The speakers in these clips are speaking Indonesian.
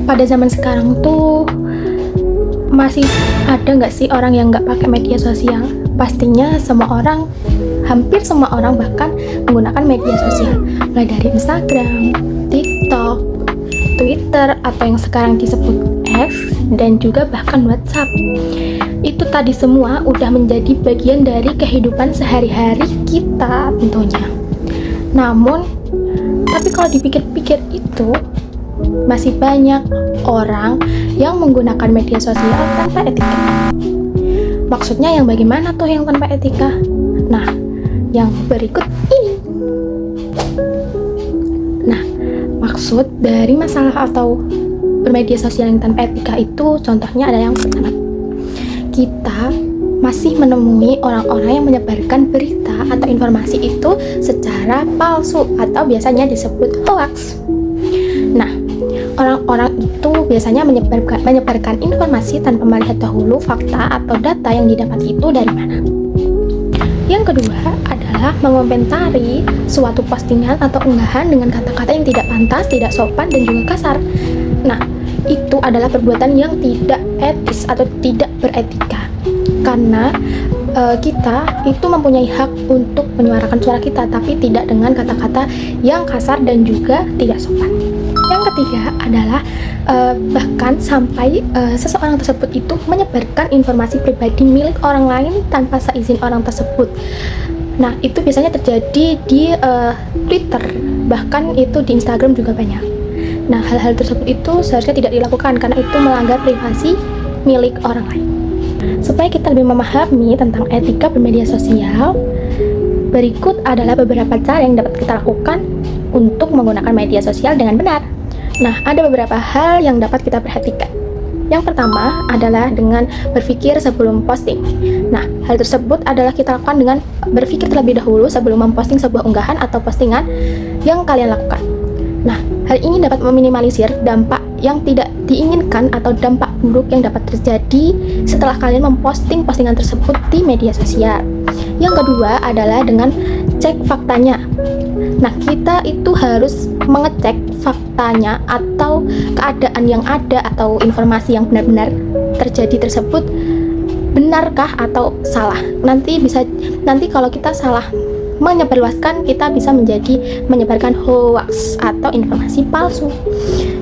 pada zaman sekarang tuh masih ada nggak sih orang yang nggak pakai media sosial? Pastinya hampir semua orang bahkan menggunakan media sosial, mulai dari Instagram, TikTok, Twitter, atau yang sekarang disebut X, dan juga bahkan WhatsApp. Itu tadi semua udah menjadi bagian dari kehidupan sehari-hari kita tentunya. Namun, tapi kalau dipikir-pikir itu masih banyak orang yang menggunakan media sosial tanpa etika. Maksudnya yang bagaimana tuh yang tanpa etika? Nah, yang berikut ini. Nah, maksud dari masalah atau bermedia sosial yang tanpa etika itu contohnya ada yang pertama. Kita masih menemui orang-orang yang menyebarkan berita atau informasi itu secara palsu atau biasanya disebut hoax. Nah, orang-orang itu biasanya menyebarkan informasi tanpa melihat dahulu fakta atau data yang didapat itu dari mana. Yang kedua adalah mengomentari suatu postingan atau unggahan dengan kata-kata yang tidak pantas, tidak sopan, dan juga kasar. Nah, itu adalah perbuatan yang tidak etis atau tidak beretika. Karena kita itu mempunyai hak untuk menyuarakan suara kita, tapi tidak dengan kata-kata yang kasar dan juga tidak sopan. Yang ketiga adalah bahkan sampai seseorang tersebut itu menyebarkan informasi pribadi milik orang lain tanpa seizin orang tersebut. Nah, itu biasanya terjadi di Twitter, bahkan itu di Instagram juga banyak. Nah, hal-hal tersebut itu seharusnya tidak dilakukan karena itu melanggar privasi milik orang lain. Supaya kita lebih memahami tentang etika bermedia sosial, berikut adalah beberapa cara yang dapat kita lakukan untuk menggunakan media sosial dengan benar. Nah, ada beberapa hal yang dapat kita perhatikan. Yang pertama adalah dengan berpikir sebelum posting. Nah, hal tersebut adalah kita lakukan dengan berpikir terlebih dahulu sebelum memposting sebuah unggahan atau postingan yang kalian lakukan. Nah, hal ini dapat meminimalisir dampak yang tidak diinginkan atau dampak buruk yang dapat terjadi setelah kalian memposting postingan tersebut di media sosial. Yang kedua adalah dengan cek faktanya. Nah, kita itu harus mengecek faktanya atau keadaan yang ada atau informasi yang benar-benar terjadi tersebut benarkah atau salah. Nanti kalau kita salah menyebarluaskan, kita bisa menyebarkan hoax atau informasi palsu.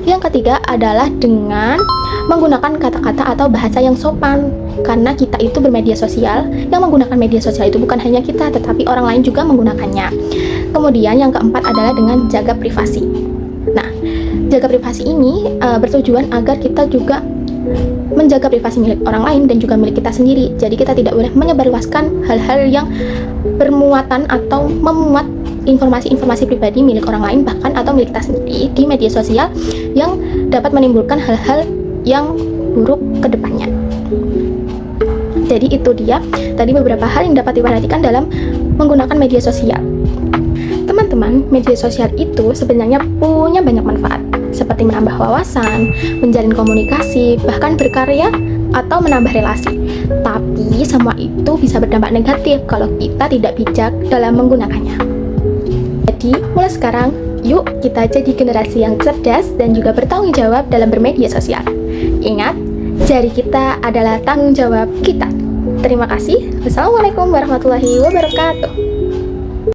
Yang ketiga adalah dengan menggunakan kata-kata atau bahasa yang sopan, karena kita itu bermedia sosial. Yang menggunakan media sosial itu bukan hanya kita, tetapi orang lain juga menggunakannya. Kemudian yang keempat adalah dengan jaga privasi. Nah, jaga privasi ini bertujuan agar kita juga menjaga privasi milik orang lain dan juga milik kita sendiri. Jadi kita tidak boleh menyebarluaskan hal-hal yang bermuatan atau memuat informasi-informasi pribadi milik orang lain bahkan atau milik kita sendiri di media sosial yang dapat menimbulkan hal-hal yang buruk ke depannya. Jadi itu dia tadi beberapa hal yang dapat diperhatikan dalam menggunakan media sosial. Teman-teman, media sosial itu sebenarnya punya banyak manfaat, seperti menambah wawasan, menjalin komunikasi, bahkan berkarya atau menambah relasi. Tapi semua itu bisa berdampak negatif kalau kita tidak bijak dalam menggunakannya. Jadi, mulai sekarang, yuk kita jadi generasi yang cerdas dan juga bertanggung jawab dalam bermedia sosial. Ingat, jari kita adalah tanggung jawab kita. Terima kasih. Wassalamualaikum warahmatullahi wabarakatuh.